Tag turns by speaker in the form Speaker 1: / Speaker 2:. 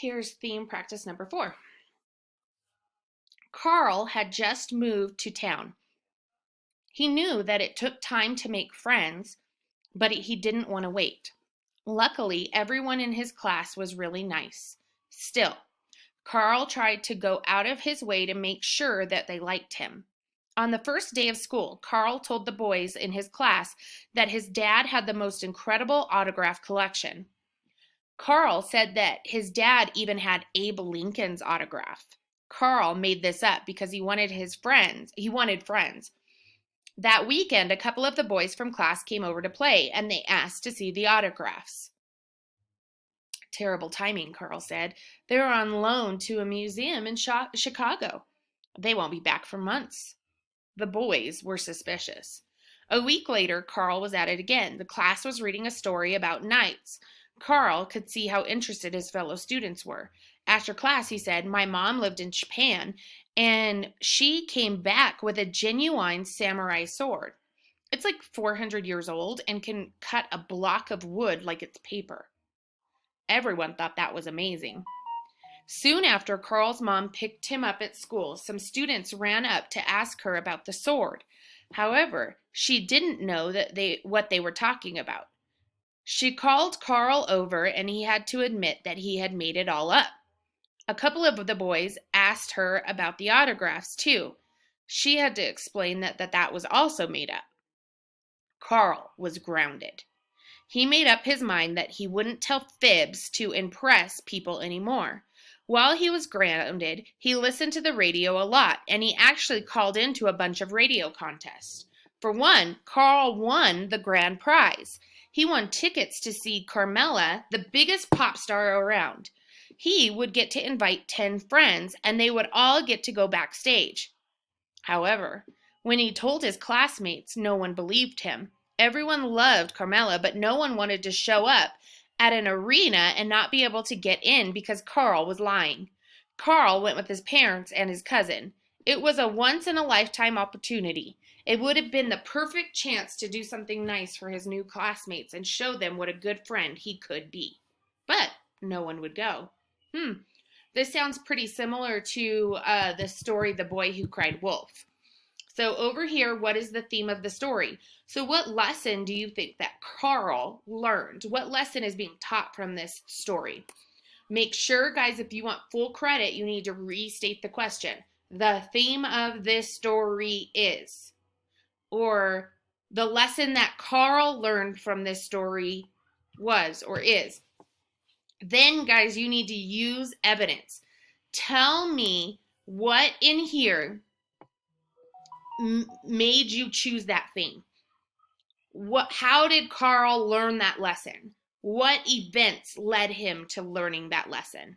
Speaker 1: Here's theme practice number 4. Carl had just moved to town. He knew that it took time to make friends, but he didn't want to wait. Luckily, everyone in his class was really nice. Still, Carl tried to go out of his way to make sure that they liked him. On the first day of school, Carl told the boys in his class that his dad had the most incredible autograph collection. Carl said that his dad even had Abe Lincoln's autograph. Carl made this up because he wanted friends. That weekend, a couple of the boys from class came over to play, and they asked to see the autographs. Terrible timing, Carl said. They're on loan to a museum in Chicago. They won't be back for months. The boys were suspicious. A week later, Carl was at it again. The class was reading a story about knights. Carl could see how interested his fellow students were. After class, he said, "My mom lived in Japan, and she came back with a genuine samurai sword. It's like 400 years old and can cut a block of wood like it's paper." Everyone thought that was amazing. Soon after Carl's mom picked him up at school, some students ran up to ask her about the sword. However, she didn't know what they were talking about. She called Carl over, and he had to admit that he had made it all up. A couple of the boys asked her about the autographs, too. She had to explain that was also made up. Carl was grounded. He made up his mind that he wouldn't tell fibs to impress people anymore. While he was grounded, he listened to the radio a lot, and he actually called into a bunch of radio contests. For one, Carl won the grand prize. He won tickets to see Carmela, the biggest pop star around. He would get to invite 10 friends, and they would all get to go backstage. However, when he told his classmates, no one believed him. Everyone loved Carmela, but no one wanted to show up at an arena and not be able to get in because Carl was lying. Carl went with his parents and his cousin. It was a once-in-a-lifetime opportunity. It would have been the perfect chance to do something nice for his new classmates and show them what a good friend he could be. But no one would go. This sounds pretty similar to the story, The Boy Who Cried Wolf. So over here, what is the theme of the story? So what lesson do you think that Carl learned? What lesson is being taught from this story? Make sure, guys, if you want full credit, you need to restate the question. The theme of this story is, or the lesson that Carl learned from this story was or is. Then, guys, you need to use evidence. Tell me what in here made you choose that thing. How did Carl learn that lesson? What events led him to learning that lesson?